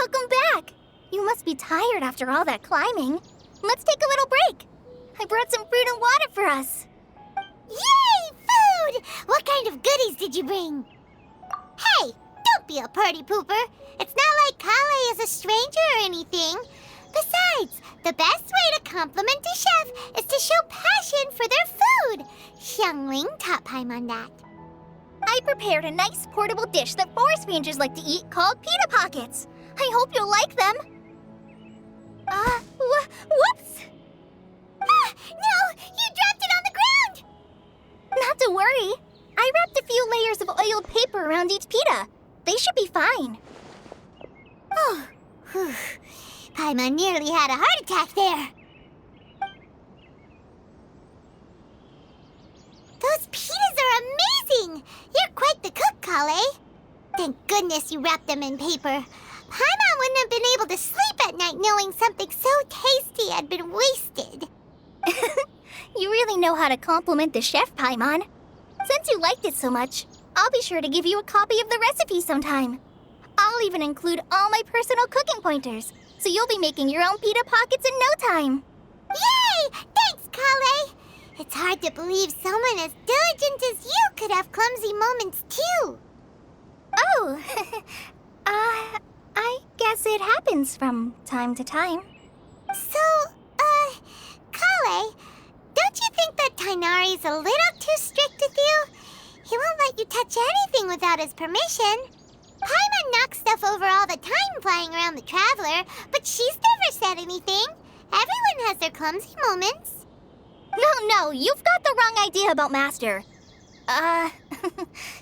welcome back! You must be tired after all that climbing. Let's take a little break. I brought some fruit and water for us. Yay, food! What kind of goodies did you bring? Hey, don't be a party pooper. It's not like Collei is a stranger or anything. Besides, the best way to compliment a chef is to show passion for their food. Xiangling taught Paimon that. I prepared a nice portable dish that forest rangers like to eat called pita pockets. I hope you'll like them. Whoops! Ah, no! You dropped it on the ground! Not to worry. I wrapped a few layers of oiled paper around each pita. They should be fine. Oh, whew. Paimon nearly had a heart attack there. Those pitas are amazing! You're quite the cook, Collei. Thank goodness you wrapped them in paper. Paimon wouldn't have been able to sleep at night knowing something so tasty had been wasted. You really know how to compliment the chef, Paimon. Since you liked it so much, I'll be sure to give you a copy of the recipe sometime. I'll even include all my personal cooking pointers, so you'll be making your own pita pockets in no time. Yay! Thanks, Collei! It's hard to believe someone as diligent as you could have clumsy moments, too. Oh, I guess it happens from time to time. So, Collei, don't you think that Tighnari's a little too strict with you? He won't let you touch anything without his permission. Paimon knocks stuff over all the time flying around the Traveler, but she's never said anything. Everyone has their clumsy moments. No, you've got the wrong idea about Master.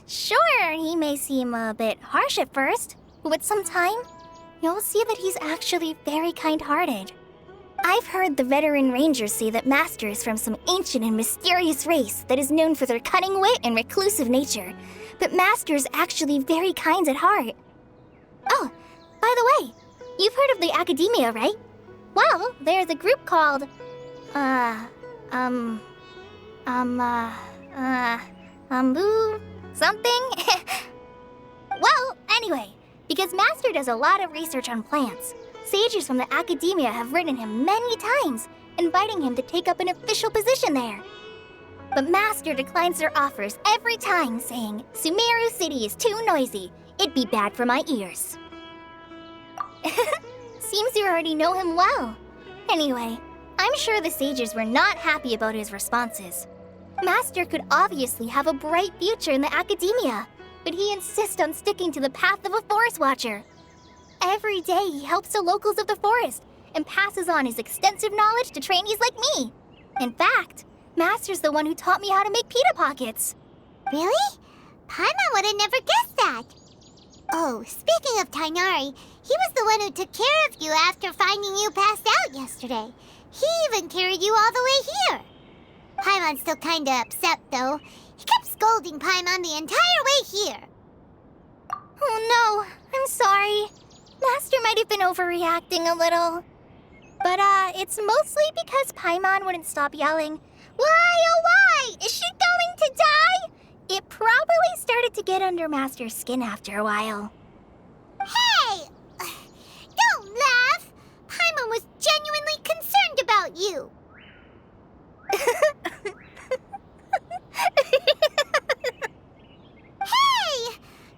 Sure, he may seem a bit harsh at first, but with some time, you'll see that he's actually very kind-hearted. I've heard the veteran rangers say that Master is from some ancient and mysterious race that is known for their cunning wit and reclusive nature, but Master is actually very kind at heart. Oh, by the way, you've heard of the Academia, right? Well, there's a group called, something? Well, anyway, because Master does a lot of research on plants, sages from the Academia have written him many times, inviting him to take up an official position there. But Master declines their offers every time, saying, Sumeru City is too noisy. It'd be bad for my ears. Seems you already know him well. Anyway, I'm sure the sages were not happy about his responses. Master could obviously have a bright future in the Academia, but he insists on sticking to the path of a forest watcher. Every day he helps the locals of the forest and passes on his extensive knowledge to trainees like me. In fact, Master's the one who taught me how to make pita pockets. Really? Paimon would have never guessed that. Oh, speaking of Tighnari, he was the one who took care of you after finding you passed out yesterday. He even carried you all the way here. Paimon's still kinda upset, though. He kept scolding Paimon the entire way here. Oh no, I'm sorry. Master might have been overreacting a little. But it's mostly because Paimon wouldn't stop yelling, Why, oh why? Is she going to die? It probably started to get under Master's skin after a while. Hey! Don't laugh! Paimon was genuinely concerned about you. Hey!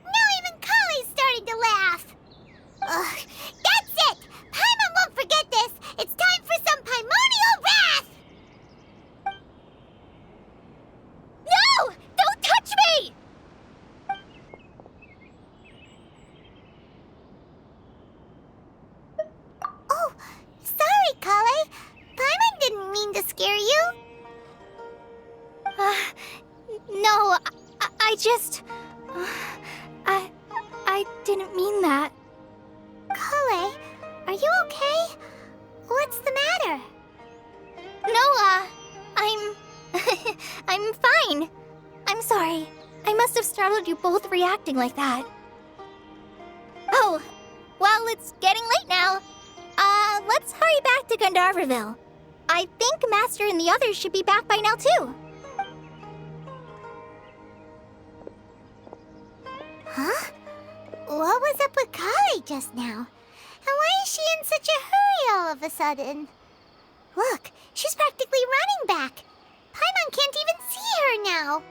Now even Collei's starting to laugh. Ugh, that's it! Paimon won't forget this! It's time for some primordial wrath! No! Don't touch me! Oh, sorry, Collei. Paimon didn't mean to scare you. No, I just... I didn't mean that. Collei, are you okay? What's the matter? No, I'm fine. I'm sorry. I must have startled you both reacting like that. Oh, well, it's getting late now. Let's hurry back to Gandharvaville. I think Master and the others should be back by now, too. Huh? What was up with Collei just now? in such a hurry all of a sudden? Look, she's practically running back. Paimon can't even see her now.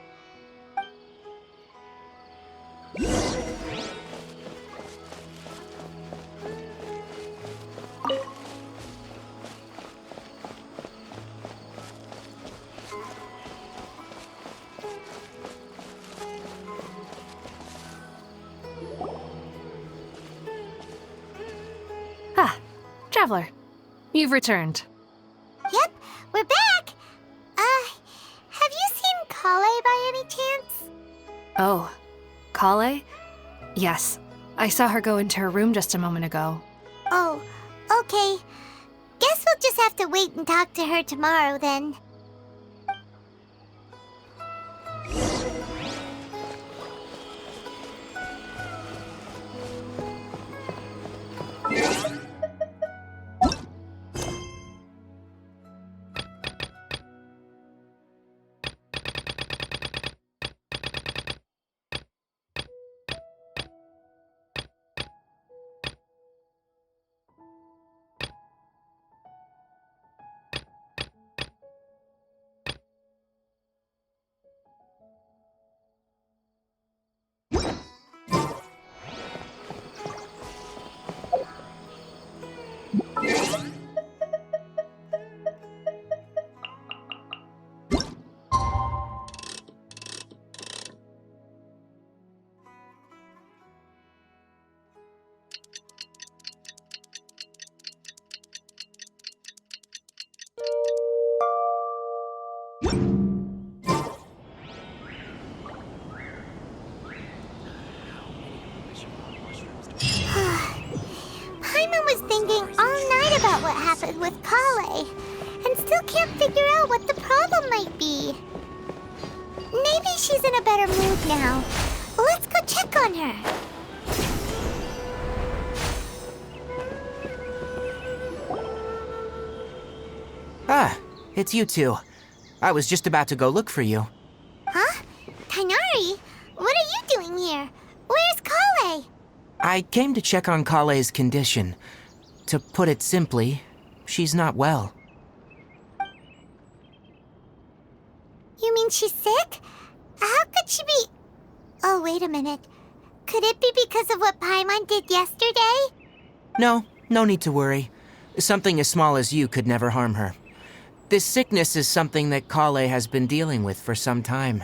Ah, Traveler. You've returned. Yep, we're back. Have you seen Collei by any chance? Oh, Collei? Yes, I saw her go into her room just a moment ago. Oh, okay. Guess we'll just have to wait and talk to her tomorrow then. Paimon was thinking all night about what happened with Collei, and still can't figure out what the problem might be. Maybe she's in a better mood now. Let's go check on her. Ah, it's you two. I was just about to go look for you. Huh? Tighnari? What are you doing here? Where's Collei? I came to check on Collei's condition. To put it simply, she's not well. You mean she's sick? How could she be... Oh, wait a minute. Could it be because of what Paimon did yesterday? No need to worry. Something as small as you could never harm her. This sickness is something that Collei has been dealing with for some time.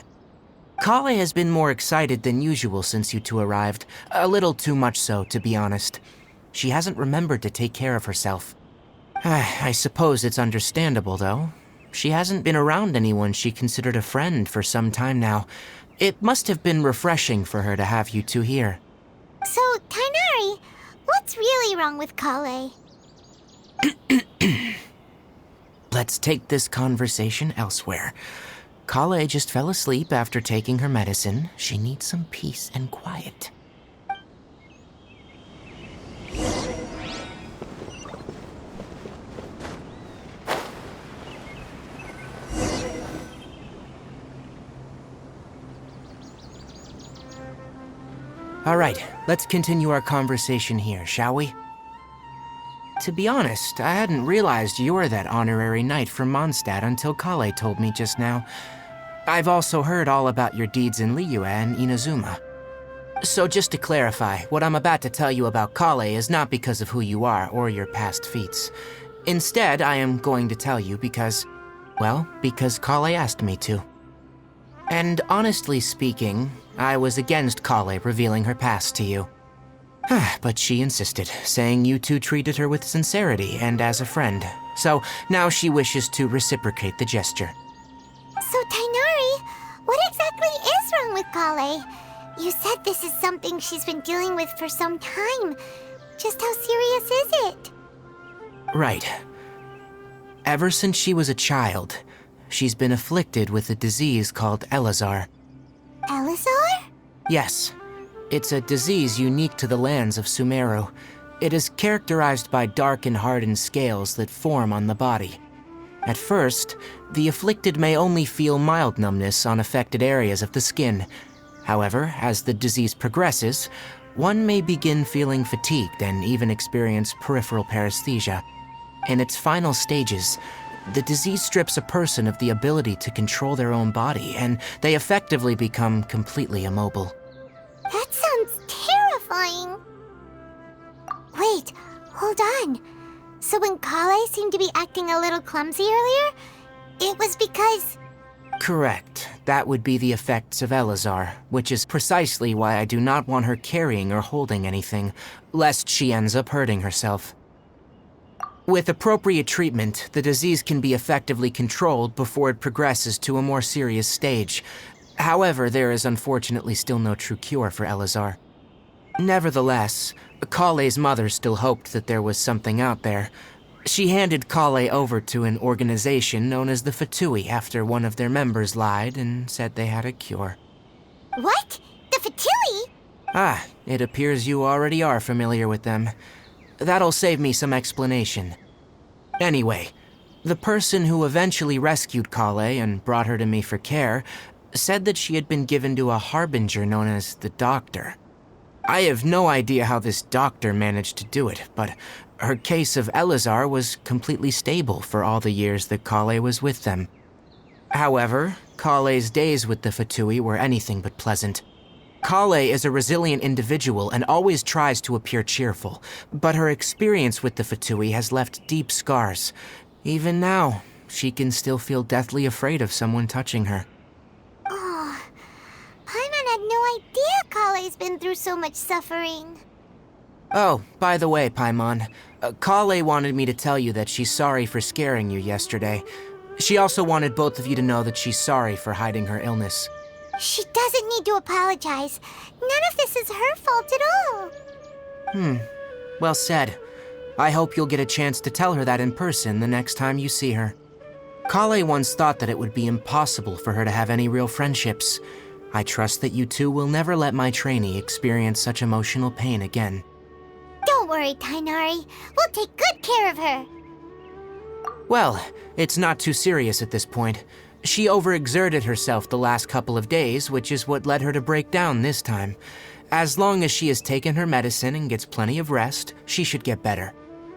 Collei has been more excited than usual since you two arrived. A little too much so, to be honest. She hasn't remembered to take care of herself. I suppose it's understandable, though. She hasn't been around anyone she considered a friend for some time now. It must have been refreshing for her to have you two here. So, Tighnari, what's really wrong with Collei? Let's take this conversation elsewhere. Collei just fell asleep after taking her medicine. She needs some peace and quiet. All right, let's continue our conversation here, shall we? To be honest, I hadn't realized you were that honorary knight from Mondstadt until Collei told me just now. I've also heard all about your deeds in Liyue and Inazuma. So just to clarify, what I'm about to tell you about Collei is not because of who you are or your past feats. Instead, I am going to tell you because Collei asked me to. And honestly speaking, I was against Collei revealing her past to you. But she insisted, saying you two treated her with sincerity and as a friend. So now she wishes to reciprocate the gesture. So, Tighnari, what exactly is wrong with Collei? You said this is something she's been dealing with for some time. Just how serious is it? Right. Ever since she was a child, she's been afflicted with a disease called Elazar. Elazar? Yes. It's a disease unique to the lands of Sumeru. It is characterized by dark and hardened scales that form on the body. At first, the afflicted may only feel mild numbness on affected areas of the skin. However, as the disease progresses, one may begin feeling fatigued and even experience peripheral paresthesia. In its final stages, the disease strips a person of the ability to control their own body, and they effectively become completely immobile. That sounds terrifying. Wait, hold on. So when Collei seemed to be acting a little clumsy earlier, it was because... Correct. That would be the effects of Elazar, which is precisely why I do not want her carrying or holding anything, lest she ends up hurting herself. With appropriate treatment, the disease can be effectively controlled before it progresses to a more serious stage. However, there is unfortunately still no true cure for Elazar. Nevertheless, Collei's mother still hoped that there was something out there. She handed Collei over to an organization known as the Fatui after one of their members lied and said they had a cure. What? The Fatui? Ah, it appears you already are familiar with them. That'll save me some explanation. Anyway, the person who eventually rescued Collei and brought her to me for care said that she had been given to a harbinger known as the Doctor. I have no idea how this doctor managed to do it, but her case of Elazar was completely stable for all the years that Collei was with them. However, Collei's days with the Fatui were anything but pleasant. Collei is a resilient individual and always tries to appear cheerful, but her experience with the Fatui has left deep scars. Even now, she can still feel deathly afraid of someone touching her. Oh, Paimon had no idea Collei's been through so much suffering. Oh, by the way, Paimon, Collei wanted me to tell you that she's sorry for scaring you yesterday. She also wanted both of you to know that she's sorry for hiding her illness. She doesn't need to apologize. None of this is her fault at all. Well said. I hope you'll get a chance to tell her that in person the next time you see her. Collei once thought that it would be impossible for her to have any real friendships. I trust that you two will never let my trainee experience such emotional pain again. Don't worry, Tainari. We'll take good care of her. Well, it's not too serious at this point. She overexerted herself the last couple of days, which is what led her to break down this time. As long as she has taken her medicine and gets plenty of rest, she should get better.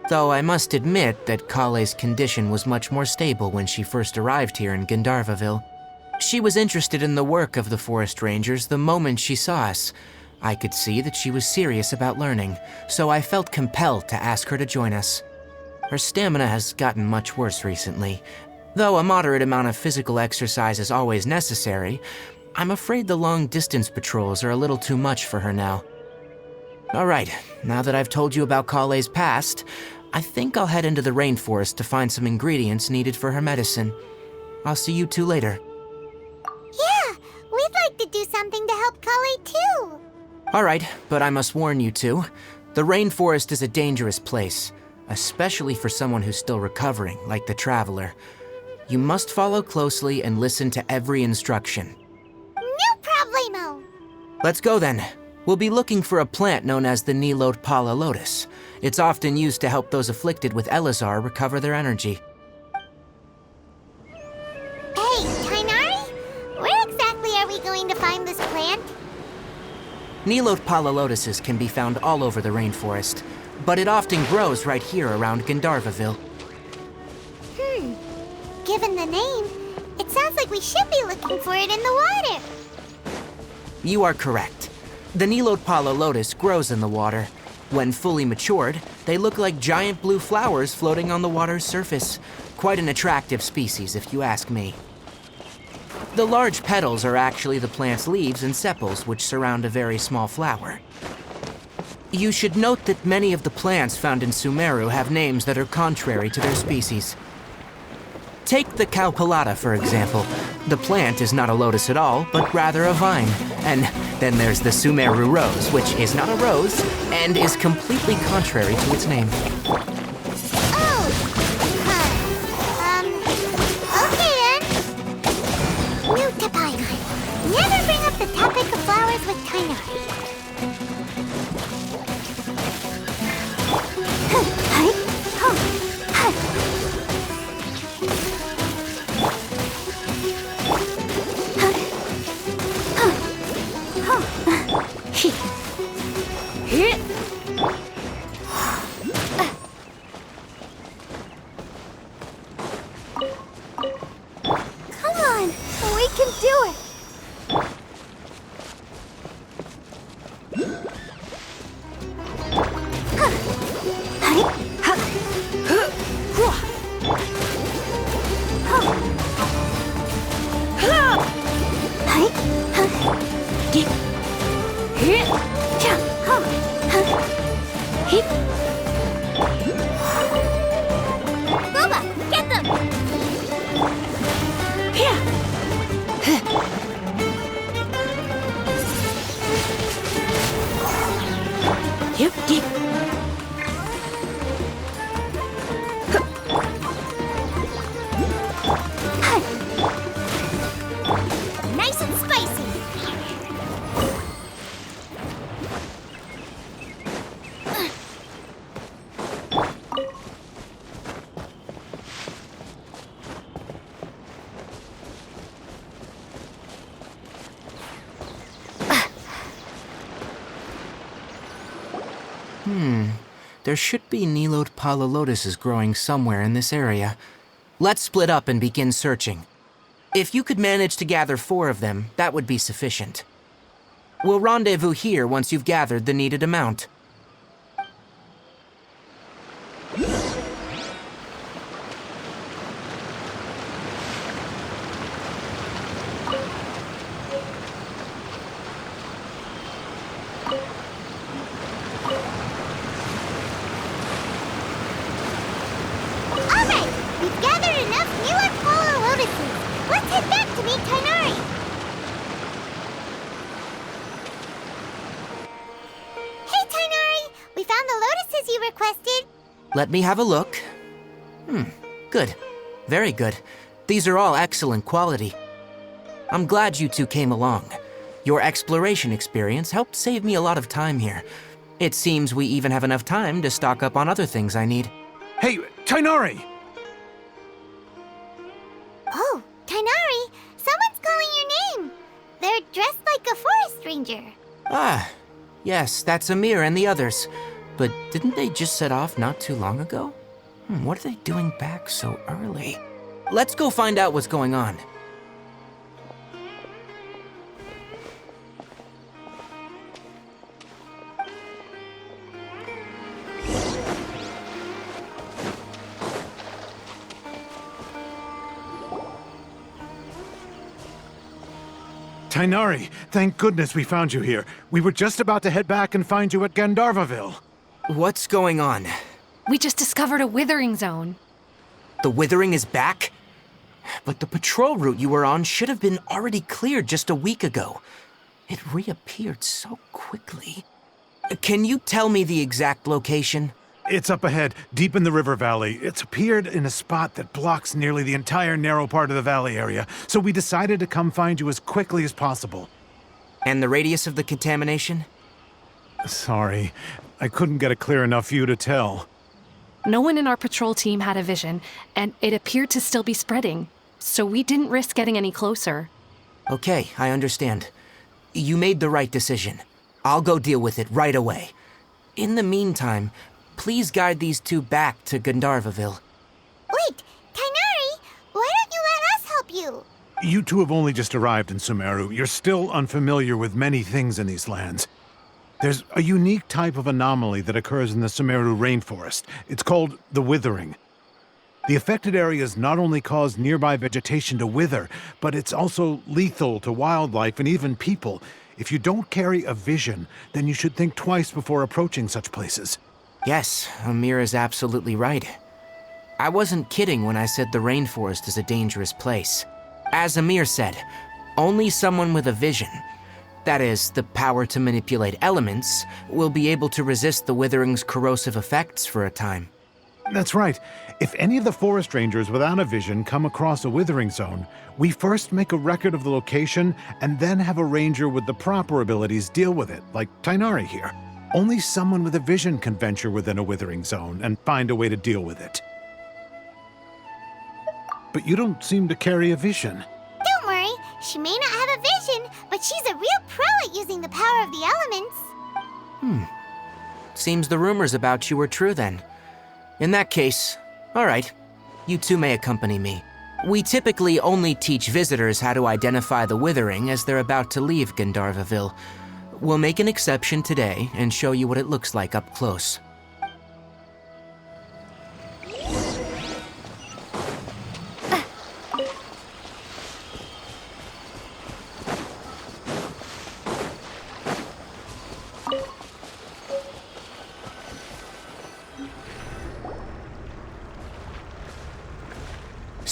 Though I must admit that Collei's condition was much more stable when she first arrived here in Gandharvaville. She was interested in the work of the forest rangers the moment she saw us. I could see that she was serious about learning, so I felt compelled to ask her to join us. Her stamina has gotten much worse recently. Though a moderate amount of physical exercise is always necessary, I'm afraid the long-distance patrols are a little too much for her now. Alright, now that I've told you about Collei's past, I think I'll head into the rainforest to find some ingredients needed for her medicine. I'll see you two later. Yeah, we'd like to do something to help Collei too. Alright, but I must warn you two, the rainforest is a dangerous place, especially for someone who's still recovering, like the Traveler. You must follow closely and listen to every instruction. No problemo. Let's go then. We'll be looking for a plant known as the Nilotpala lotus. It's often used to help those afflicted with Elazar recover their energy. Hey, Tainari, where exactly are we going to find this plant? Nilotpala lotuses can be found all over the rainforest, but it often grows right here around Gandharvaville. Given the name, it sounds like we should be looking for it in the water. You are correct. The Nilotpala lotus grows in the water. When fully matured, they look like giant blue flowers floating on the water's surface. Quite an attractive species, if you ask me. The large petals are actually the plant's leaves and sepals, which surround a very small flower. You should note that many of the plants found in Sumeru have names that are contrary to their species. Take the caucalata, for example. The plant is not a lotus at all, but rather a vine. And then there's the Sumeru rose, which is not a rose, and is completely contrary to its name. Oh! Okay then. Note to Paimon. Never bring up the topic of flowers with Tainari. Booba, get them! Nice and spicy! There should be Nilode Palalotuses growing somewhere in this area. Let's split up and begin searching. If you could manage to gather 4 of them, that would be sufficient. We'll rendezvous here once you've gathered the needed amount. Alright, we've gathered enough Newer Polar Lotuses. Let's head back to meet Tainari. Hey, Tainari! We found the lotuses you requested. Let me have a look. Good. Very good. These are all excellent quality. I'm glad you two came along. Your exploration experience helped save me a lot of time here. It seems we even have enough time to stock up on other things I need. Hey, Tainari! Oh, Tainari! Someone's calling your name. They're dressed like a forest ranger. Ah, yes, that's Amir and the others. But didn't they just set off not too long ago? What are they doing back so early? Let's go find out what's going on. Tainari, thank goodness we found you here. We were just about to head back and find you at Gandharvaville. What's going on? We just discovered a withering zone. The withering is back? But the patrol route you were on should have been already cleared just a week ago. It reappeared so quickly. Can you tell me the exact location? It's up ahead, deep in the river valley. It's appeared in a spot that blocks nearly the entire narrow part of the valley area, so we decided to come find you as quickly as possible. And the radius of the contamination? Sorry, I couldn't get a clear enough view to tell. No one in our patrol team had a vision, and it appeared to still be spreading, so we didn't risk getting any closer. Okay, I understand. You made the right decision. I'll go deal with it right away. In the meantime, please guide these two back to Gandharvaville. Wait, Tainari! Why don't you let us help you? You two have only just arrived in Sumeru. You're still unfamiliar with many things in these lands. There's a unique type of anomaly that occurs in the Sumeru rainforest. It's called the withering. The affected areas not only cause nearby vegetation to wither, but it's also lethal to wildlife and even people. If you don't carry a vision, then you should think twice before approaching such places. Yes, Amir is absolutely right. I wasn't kidding when I said the rainforest is a dangerous place. As Amir said, only someone with a vision, that is, the power to manipulate elements, will be able to resist the withering's corrosive effects for a time. That's right. If any of the forest rangers without a vision come across a withering zone, we first make a record of the location and then have a ranger with the proper abilities deal with it, like Tainari here. Only someone with a vision can venture within a withering zone and find a way to deal with it. But you don't seem to carry a vision. Don't worry, she may not have a vision, but she's a real pro at using the power of the elements. Seems the rumors about you were true then. In that case, all right, you two may accompany me. We typically only teach visitors how to identify the withering as they're about to leave Gandharvaville. We'll make an exception today and show you what it looks like up close.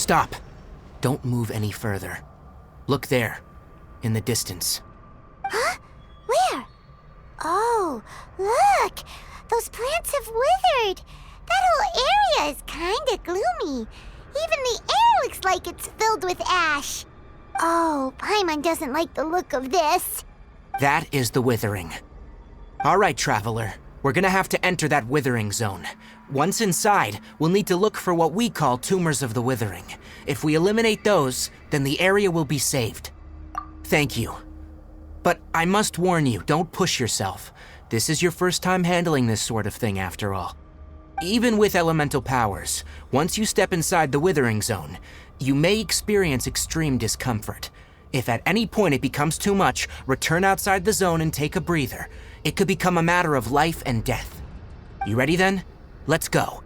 Stop. Don't move any further. Look there, in the distance. Huh? Where? Oh, look! Those plants have withered! That whole area is kinda gloomy. Even the air looks like it's filled with ash. Oh, Paimon doesn't like the look of this. That is the withering. All right, traveler. We're gonna have to enter that withering zone. Once inside, we'll need to look for what we call tumors of the withering. If we eliminate those, then the area will be saved. Thank you. But I must warn you, don't push yourself. This is your first time handling this sort of thing, after all. Even with elemental powers, once you step inside the withering zone, you may experience extreme discomfort. If at any point it becomes too much, return outside the zone and take a breather. It could become a matter of life and death. You ready then? Let's go.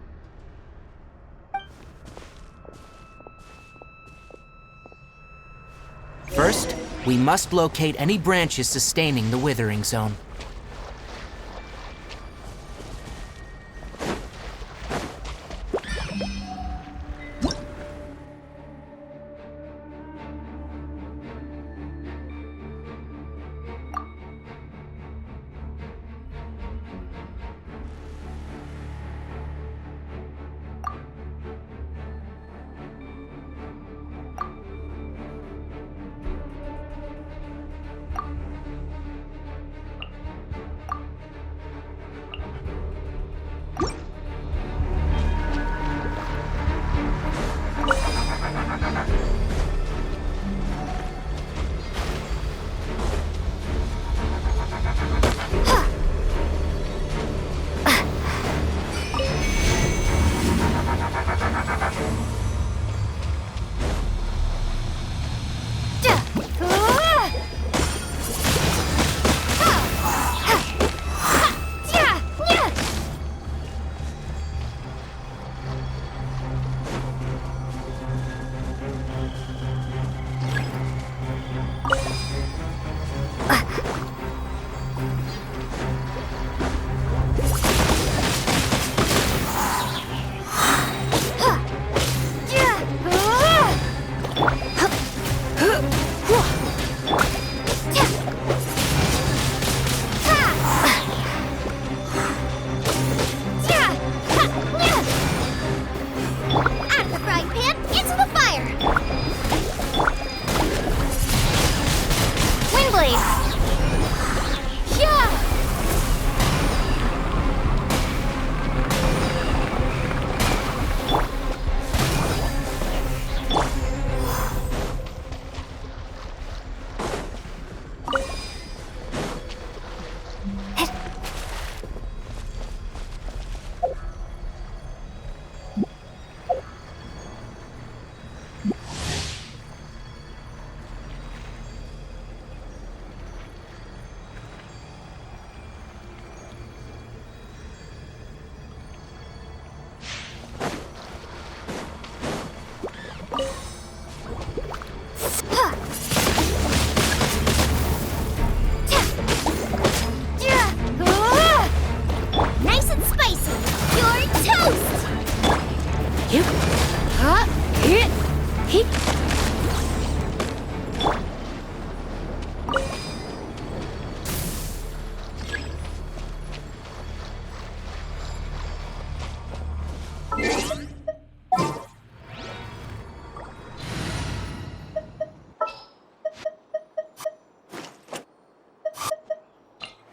First, we must locate any branches sustaining the withering zone.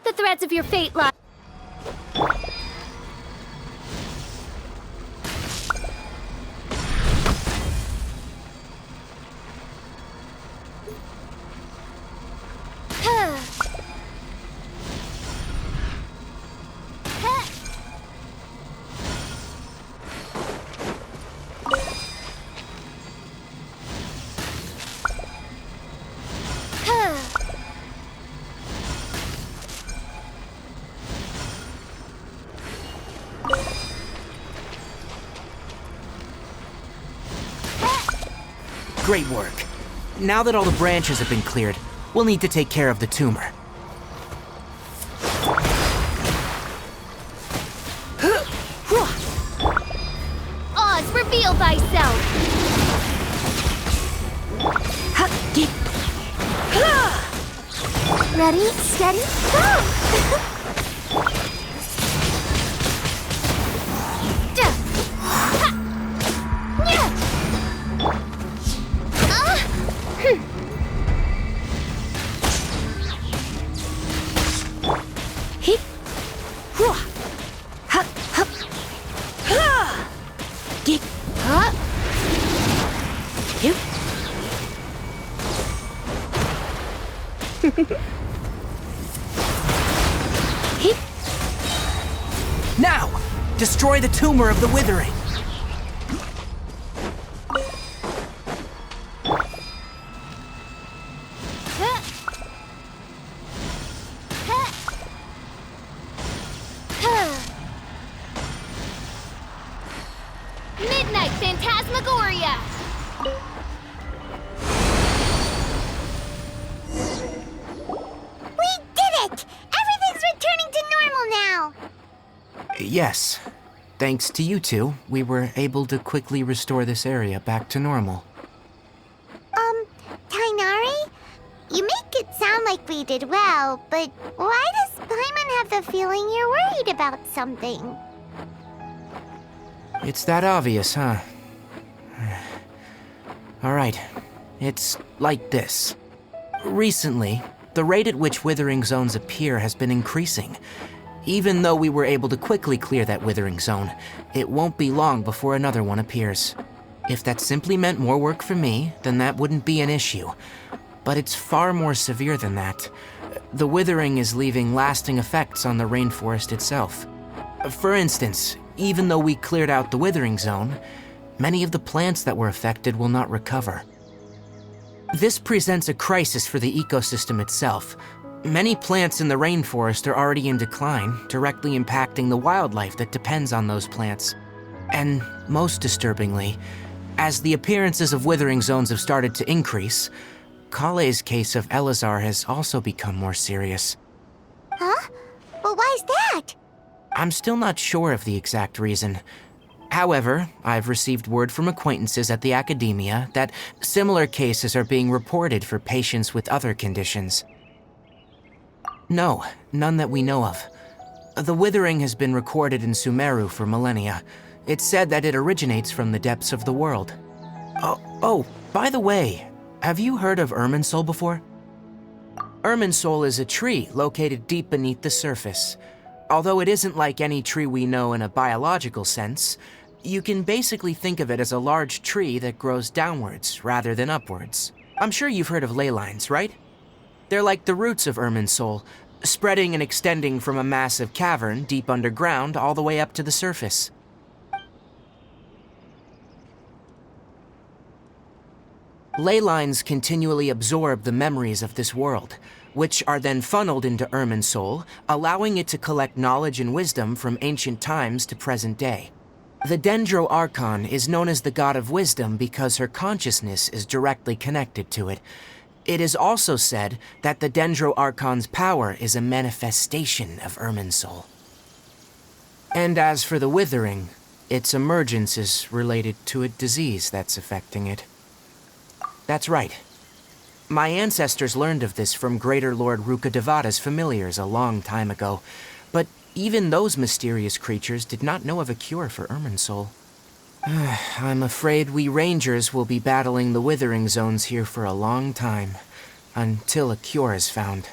The threads of your fate lie. Great work. Now that all the branches have been cleared, we'll need to take care of the tumor. Oz, reveal thyself! Ready, steady, go! Now! Destroy the tumor of the withering! Midnight Phantasmagoria! We did it! Everything's returning to normal now! Yes. Thanks to you two, we were able to quickly restore this area back to normal. Tainari? You make it sound like we did well, but why does Paimon have the feeling you're worried about something? It's that obvious, huh? Alright, it's like this. Recently, the rate at which withering zones appear has been increasing. Even though we were able to quickly clear that withering zone, it won't be long before another one appears. If that simply meant more work for me, then that wouldn't be an issue. But it's far more severe than that. The withering is leaving lasting effects on the rainforest itself. For instance, even though we cleared out the withering zone, many of the plants that were affected will not recover. This presents a crisis for the ecosystem itself. Many plants in the rainforest are already in decline, directly impacting the wildlife that depends on those plants. And most disturbingly, as the appearances of withering zones have started to increase, Collei's case of Elazar has also become more serious. Huh? But why's that? I'm still not sure of the exact reason. However, I've received word from acquaintances at the academia that similar cases are being reported for patients with other conditions. No, none that we know of. The withering has been recorded in Sumeru for millennia. It's said that it originates from the depths of the world. Oh, by the way, have you heard of Irminsul before? Irminsul is a tree located deep beneath the surface. Although it isn't like any tree we know in a biological sense, you can basically think of it as a large tree that grows downwards rather than upwards. I'm sure you've heard of ley lines, right? They're like the roots of Irminsul, spreading and extending from a massive cavern deep underground all the way up to the surface. Ley lines continually absorb the memories of this world, which are then funneled into Irminsul, allowing it to collect knowledge and wisdom from ancient times to present day. The Dendro Archon is known as the God of Wisdom because her consciousness is directly connected to it. It is also said that the Dendro Archon's power is a manifestation of Irminsul. And as for the withering, its emergence is related to a disease that's affecting it. That's right. My ancestors learned of this from Greater Lord Rukkhadevata's familiars a long time ago, but even those mysterious creatures did not know of a cure for Irminsul. I'm afraid we rangers will be battling the withering zones here for a long time, until a cure is found.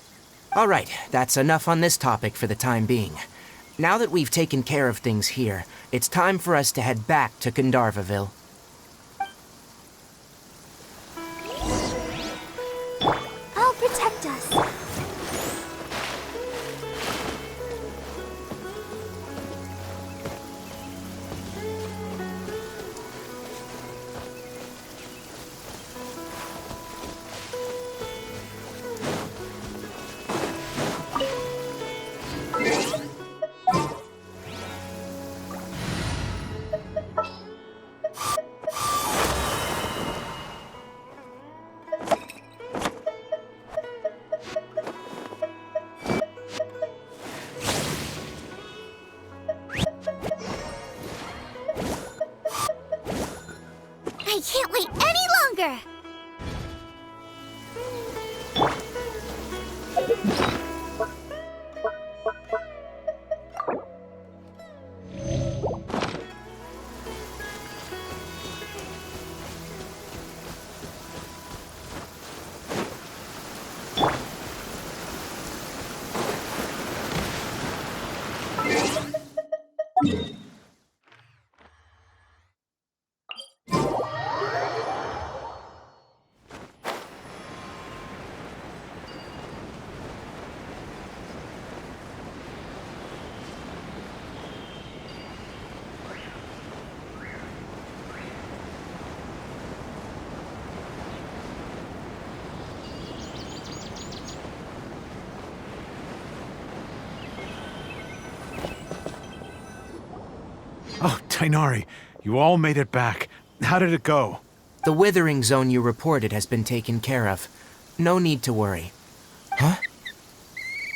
All right, that's enough on this topic for the time being. Now that we've taken care of things here, it's time for us to head back to Gandharvaville. I'll protect us. I can't wait any longer! Oh, Tainari, you all made it back. How did it go? The withering zone you reported has been taken care of. No need to worry. Huh?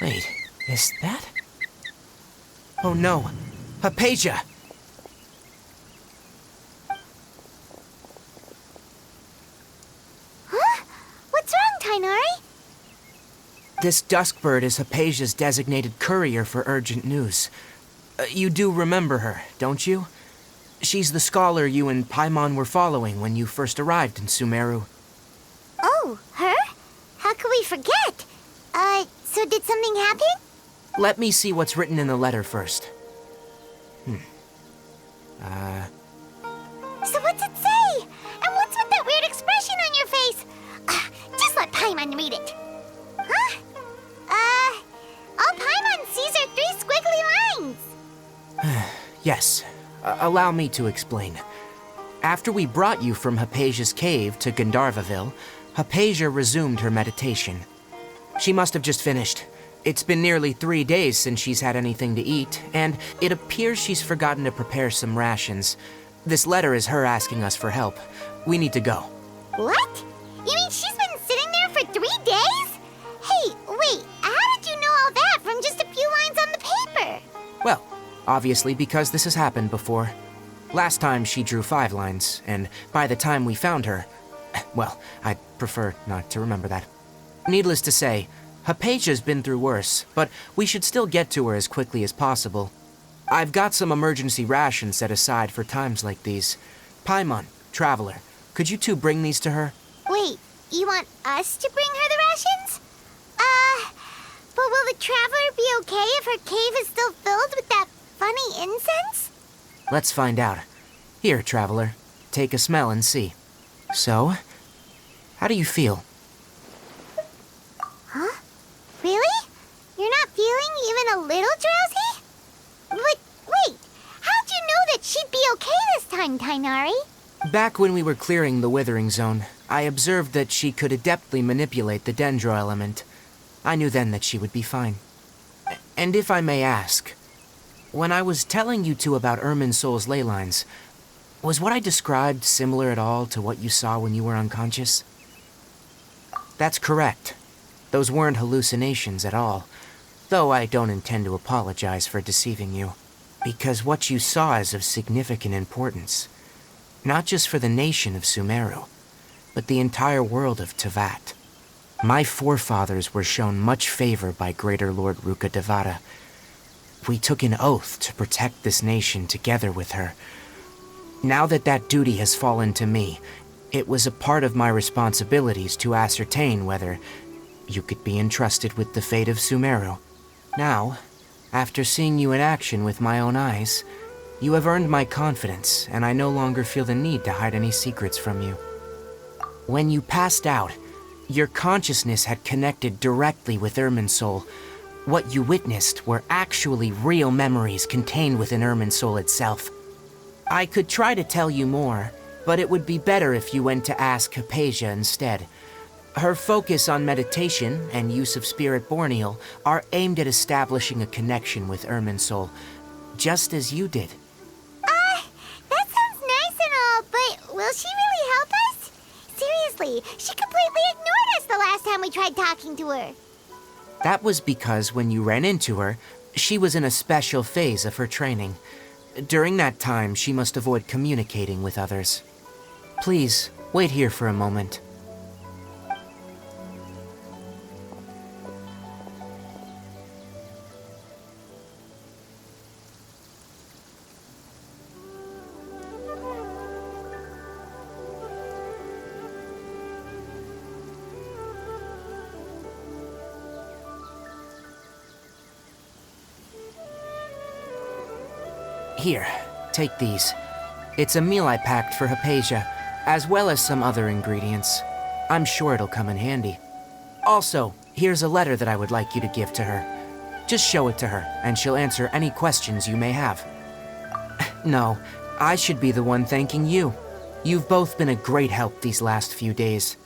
Wait, is that? Oh no, Hypatia! Huh? What's wrong, Tainari? This Duskbird is Hypatia's designated courier for urgent news. You do remember her, don't you? She's the scholar you and Paimon were following when you first arrived in Sumeru. Oh, her? How could we forget? So did something happen? Let me see what's written in the letter first. So what's it say? And what's with that weird expression on your face? Just let Paimon read it. Huh? All Paimon sees are 3 squiggly lines. Yes, allow me to explain. After we brought you from Hypatia's cave to Gandharvaville, Hypatia resumed her meditation. She must have just finished. It's been nearly 3 days since she's had anything to eat, and it appears she's forgotten to prepare some rations. This letter is her asking us for help. We need to go. What? You mean she's been sitting there for 3 days? Hey, wait, how did you know all that from just a few lines on the paper? Well, obviously because this has happened before. Last time she drew 5 lines, and by the time we found her, well, I'd prefer not to remember that. Needless to say, Hypatia's been through worse, but we should still get to her as quickly as possible. I've got some emergency rations set aside for times like these. Paimon, Traveler, could you two bring these to her? Wait, you want us to bring her the rations? But will the Traveler be okay if her cave is still filled with that funny incense? Let's find out. Here, Traveler, take a smell and see. So, how do you feel? Huh? Really? You're not feeling even a little drowsy? But wait, how'd you know that she'd be okay this time, Tainari? Back when we were clearing the Withering Zone, I observed that she could adeptly manipulate the Dendro element. I knew then that she would be fine. And if I may ask, when I was telling you two about Irminsul's ley lines, was what I described similar at all to what you saw when you were unconscious? That's correct. Those weren't hallucinations at all, though I don't intend to apologize for deceiving you, because what you saw is of significant importance, not just for the nation of Sumeru, but the entire world of Tevat. My forefathers were shown much favor by Greater Lord Rukkhadevata. We took an oath to protect this nation together with her. Now that that duty has fallen to me, it was a part of my responsibilities to ascertain whether you could be entrusted with the fate of Sumeru. Now, after seeing you in action with my own eyes, you have earned my confidence, and I no longer feel the need to hide any secrets from you. When you passed out, your consciousness had connected directly with Irminsul. What you witnessed were actually real memories contained within Irminsul itself. I could try to tell you more, but it would be better if you went to ask Hypatia instead. Her focus on meditation and use of Spirit Borneal are aimed at establishing a connection with Irminsul, just as you did. That sounds nice and all, but will she really help us? Seriously, she completely ignored us the last time we tried talking to her. That was because when you ran into her, she was in a special phase of her training. During that time, she must avoid communicating with others. Please, wait here for a moment. Here, take these. It's a meal I packed for Hypatia, as well as some other ingredients. I'm sure it'll come in handy. Also, here's a letter that I would like you to give to her. Just show it to her, and she'll answer any questions you may have. No, I should be the one thanking you. You've both been a great help these last few days.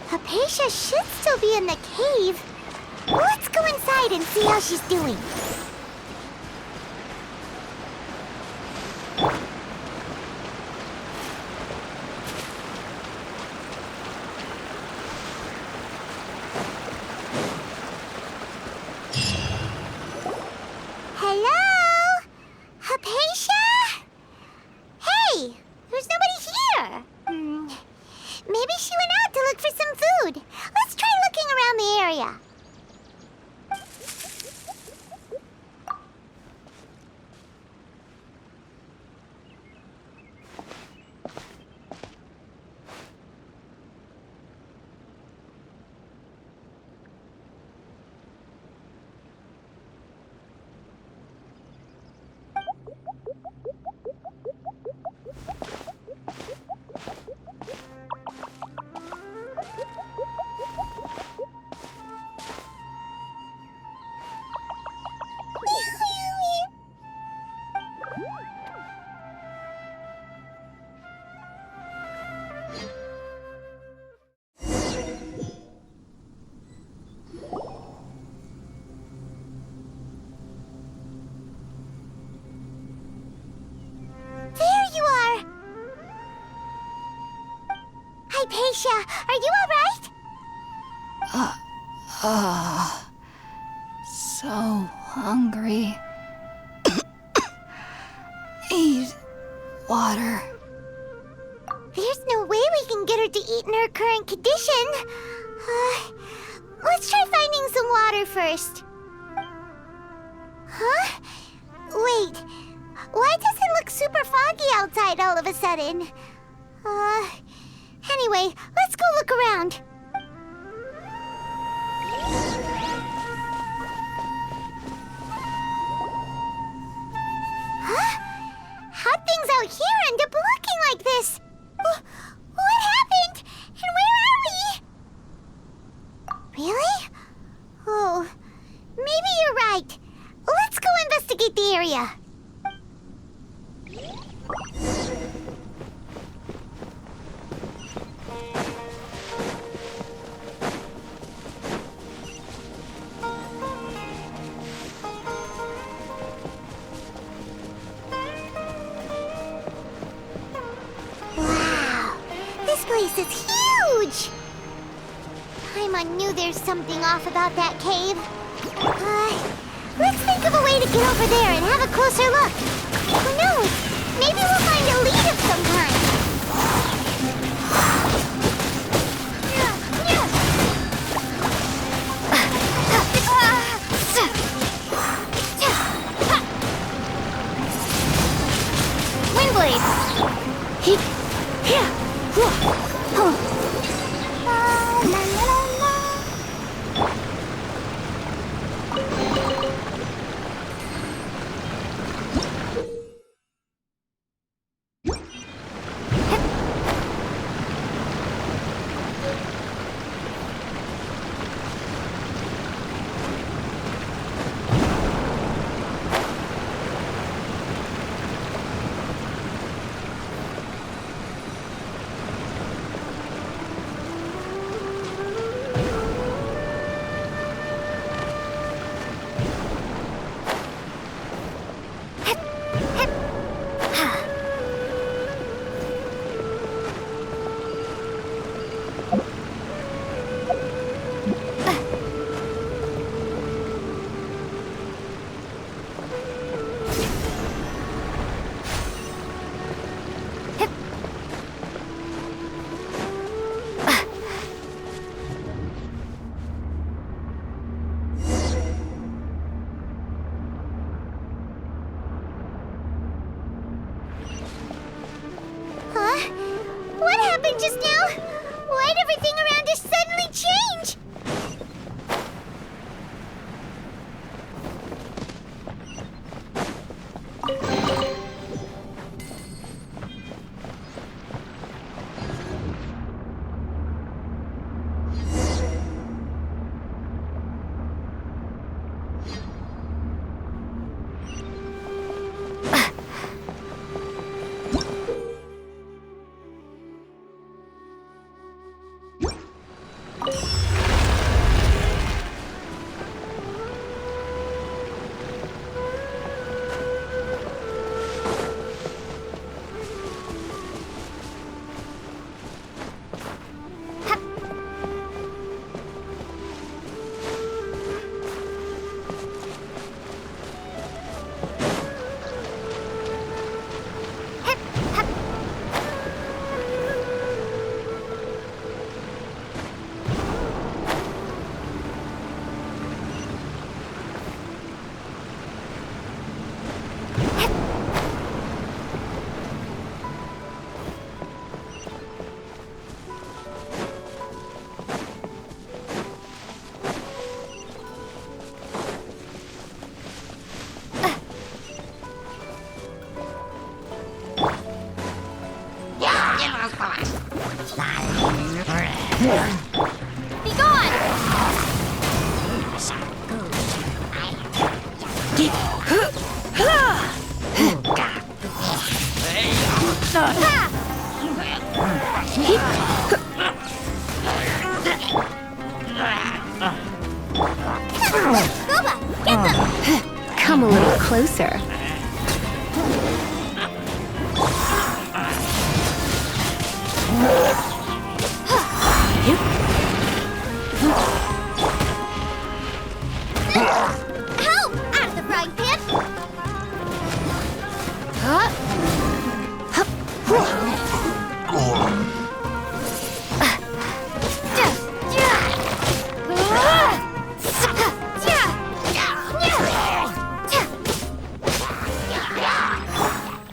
Hypatia should still be in the cave. Let's go inside and see how she's doing. Hello? Hypatia? Hey, there's nobody here. Maybe she went out to look for some food. Let's try looking around the area. Hypatia, are you alright? So hungry. Need water. There's no way we can get her to eat in her current condition. Let's try finding some water first. Huh? Wait, why does it look super foggy outside all of a sudden? Anyway, let's go look around. Huh? How'd things out here end up looking like this? What happened? And where are we? Really? Oh, maybe you're right. Let's go investigate the area. This place is huge! I knew there's something off about that cave. Let's think of a way to get over there and have a closer look. Who knows? Maybe we'll find a lead of some kind. Windblade! Booba, get them! Come a little closer. Help! Out of the frying pan!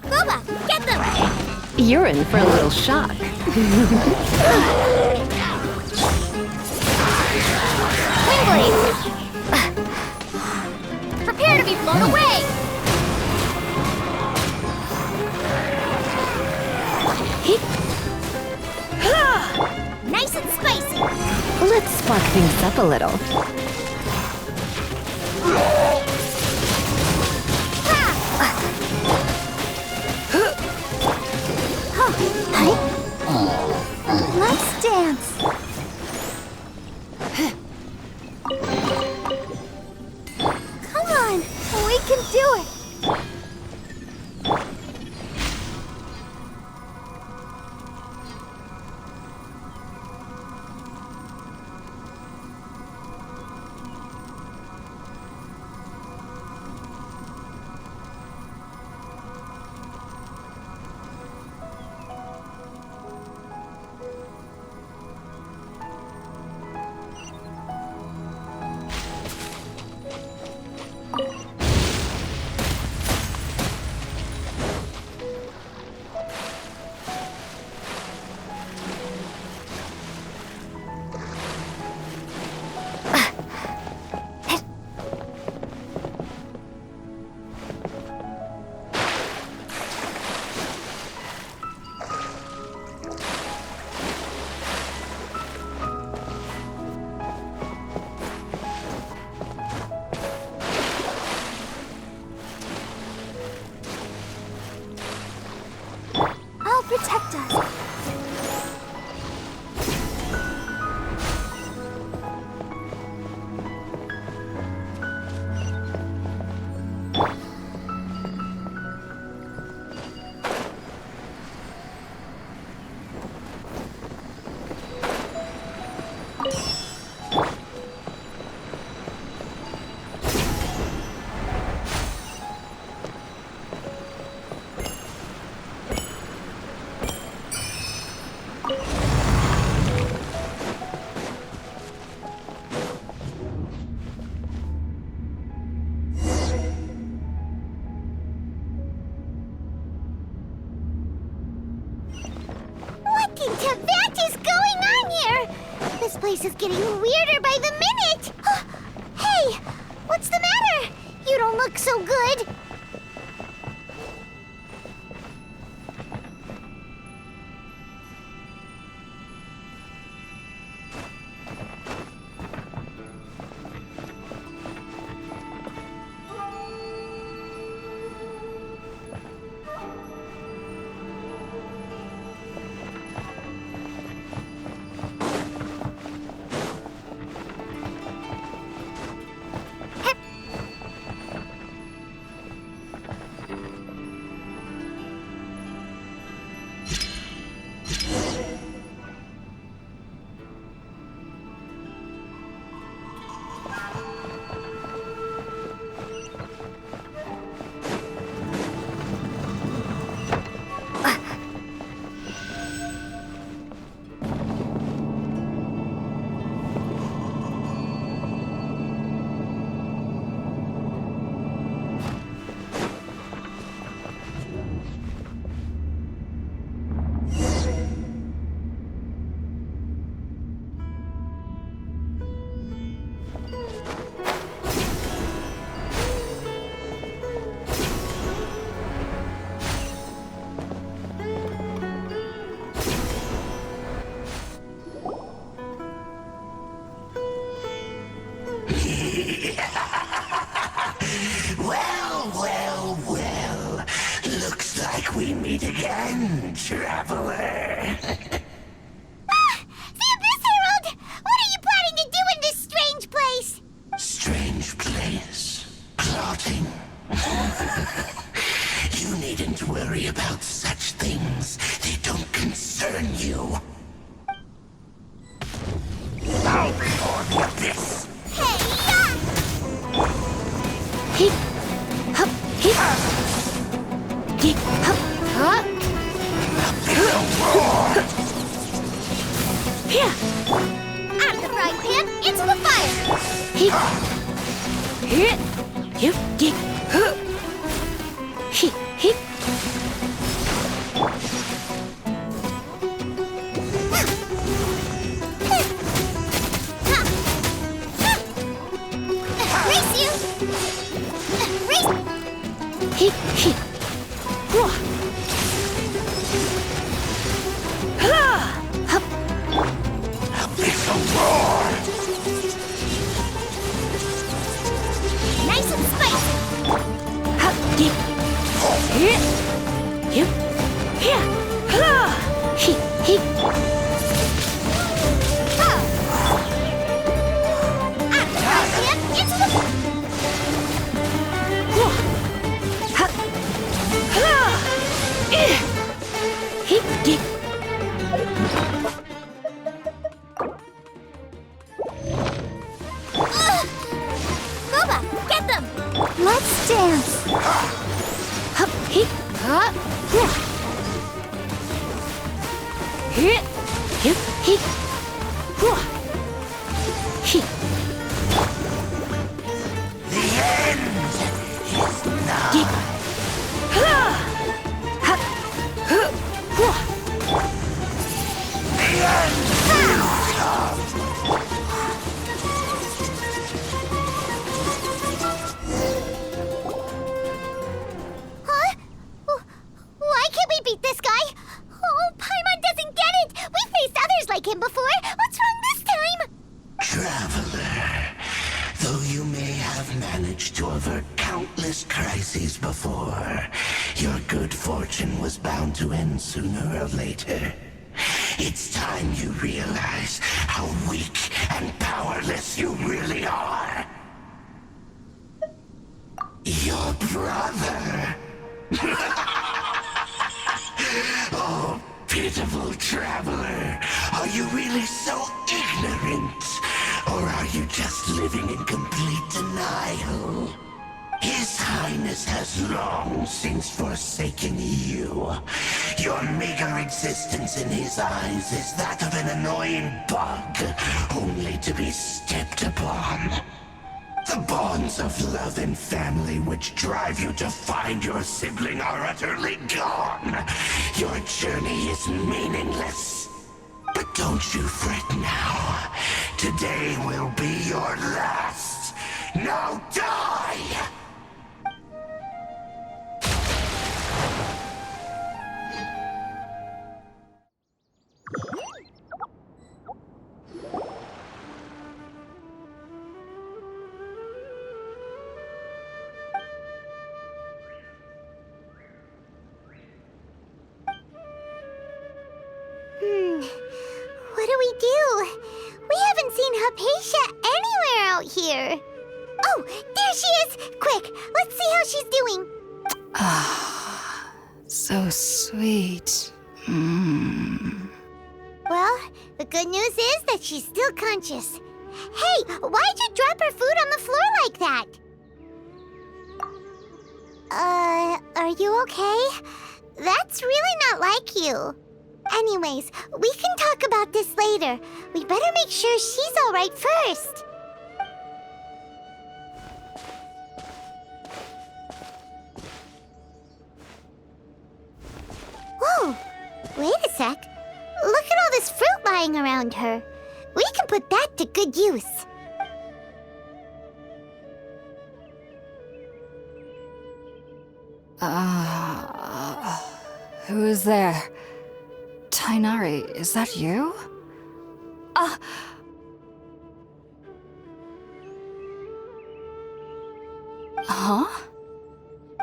Booba, get them! You're in for a little shock. Windblade! Prepare to be blown away! Nice and spicy! Let's spark things up a little. Let's dance. Come on, we can do it. I'll protect us. What is going on here? This place is getting weirder by the minute! Hey, what's the matter? You don't look so good. Well. Looks like we meet again, traveler. The Abyss Herald! What are you planning to do in this strange place? Strange You needn't worry about such things. They don't concern you. Bow before the abyss. Hip, hop, hip. Hip, hop, hop. Here. Out of the frying pan, into the fire! Hip. Hip. Hip, hip, hop. Hip, hip. Race you! Race! Hip, hip. Whoa. Hop. Abyssal roar! Nice and spicy! Hop, dip. Hip. Hip. Here. Hip, hip. Out of the frying pan, into the... Whoa. Hop. Hip, dip. Boba, get them! Let's dance. Hop, hip, hop, yeah. Hip, hip, hip, whoa. Hip, The end is nigh. dip. Hop, hop, whoa. The end will come. Huh? Why can't we beat this guy? Oh, Paimon doesn't get it! We faced others like him before! What's wrong this time? Traveler, though you may have managed to avert countless crises before, your good fortune was bound to end sooner or later. It's time you realize how weak and powerless you really are. Your brother. Oh, pitiful traveler. Are you really so ignorant? Or are you just living in complete denial? His Highness has long since forsaken you. Your meager existence in his eyes is that of an annoying bug, only to be stepped upon. The bonds of love and family which drive you to find your sibling are utterly gone. Your journey is meaningless. But don't you fret now. Today will be your last. Now die! What do we do? We haven't seen Hypatia anywhere out here. Oh, there she is! Quick, let's see how she's doing. So sweet. Well, the good news is that she's still conscious. Hey, why'd you drop her food on the floor like that? Are you okay? That's really not like you. Anyways, we can talk about this later. We better make sure she's all right first. Whoa, wait a sec. Look at all this fruit lying around her. We can put that to good use. Who is there? Tainari, is that you? Huh?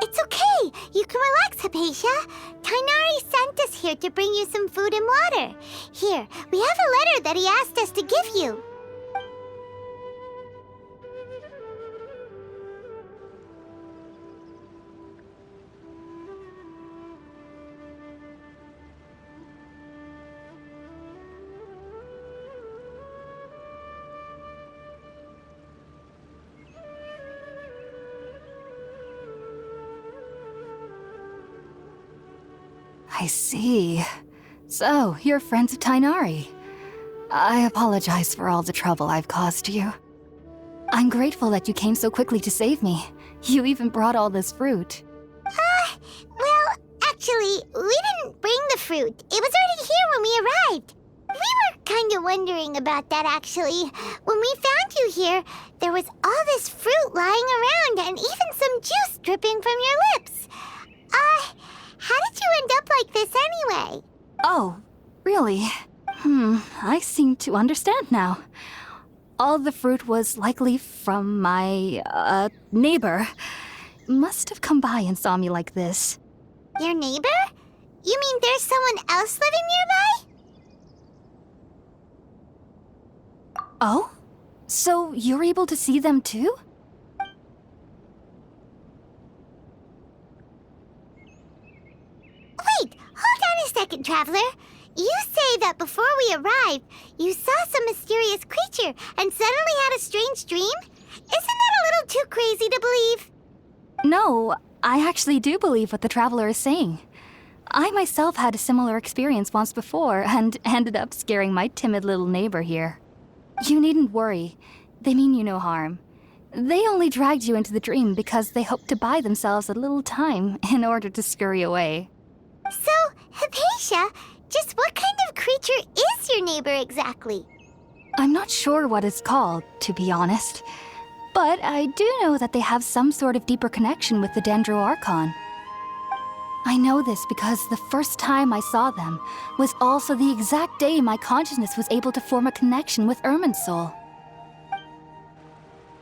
It's okay. You can relax, Hypatia. Tainari sent us here to bring you some food and water. Here, we have a letter that he asked us to give you. I see. So, you're friends of Tighnari. I apologize for all the trouble I've caused you. I'm grateful that you came so quickly to save me. You even brought all this fruit. Well, actually, we didn't bring the fruit. It was already here when we arrived. We were kind of wondering about that, actually. When we found you here, there was all this fruit lying around and even some juice dripping from your lips. How did you end up like this anyway? Oh, really? I seem to understand now. All the fruit was likely from my, neighbor. Must have come by and saw me like this. Your neighbor? You mean there's someone else living nearby? Oh? So you're able to see them too? Wait, hold on a second, Traveler. You say that before we arrived, you saw some mysterious creature and suddenly had a strange dream? Isn't that a little too crazy to believe? No, I actually do believe what the Traveler is saying. I myself had a similar experience once before and ended up scaring my timid little neighbor here. You needn't worry. They mean you no harm. They only dragged you into the dream because they hoped to buy themselves a little time in order to scurry away. So, Hypatia, just what kind of creature is your neighbor exactly? I'm not sure what it's called, to be honest. But I do know that they have some sort of deeper connection with the Dendro Archon. I know this because the first time I saw them was also the exact day my consciousness was able to form a connection with Irminsul.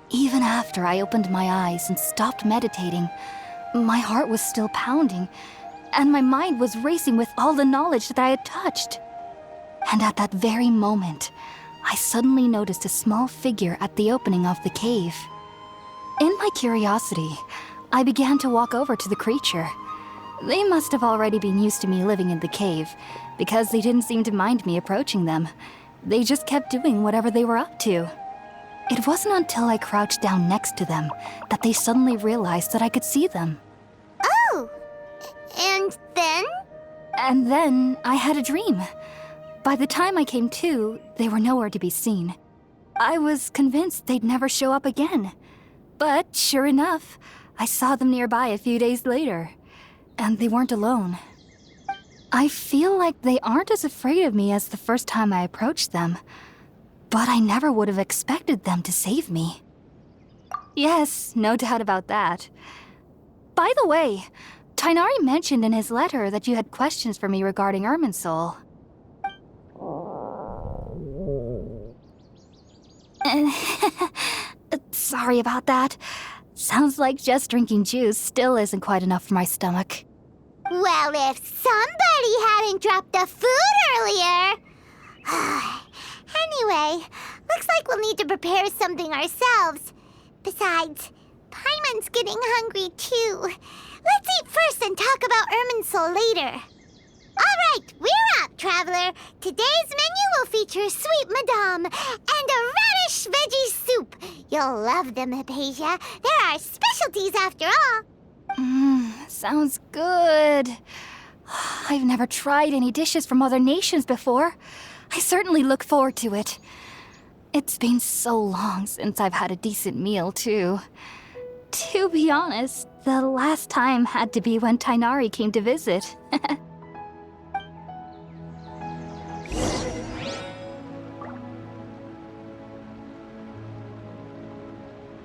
Even after I opened my eyes and stopped meditating, my heart was still pounding, and my mind was racing with all the knowledge that I had touched. And at that very moment, I suddenly noticed a small figure at the opening of the cave. In my curiosity, I began to walk over to the creature. They must have already been used to me living in the cave, because they didn't seem to mind me approaching them. They just kept doing whatever they were up to. It wasn't until I crouched down next to them that they suddenly realized that I could see them. Oh! And then? And then I had a dream. By the time I came to, they were nowhere to be seen. I was convinced they'd never show up again. But sure enough, I saw them nearby a few days later. And they weren't alone. I feel like they aren't as afraid of me as the first time I approached them. But I never would have expected them to save me. Yes, no doubt about that. By the way, Tighnari mentioned in his letter that you had questions for me regarding Irminsul. Sorry about that. Sounds like just drinking juice still isn't quite enough for my stomach. Well, if somebody hadn't dropped the food earlier... Anyway, looks like we'll need to prepare something ourselves. Besides, Paimon's getting hungry too. Let's eat first and talk about Irminsul later. All right, we're up, Traveler. Today's menu will feature sweet madame and a radish veggie soup. You'll love them, Hypatia. They're our specialties after all. Sounds good. I've never tried any dishes from other nations before. I certainly look forward to it. It's been so long since I've had a decent meal, too. To be honest, the last time had to be when Tighnari came to visit.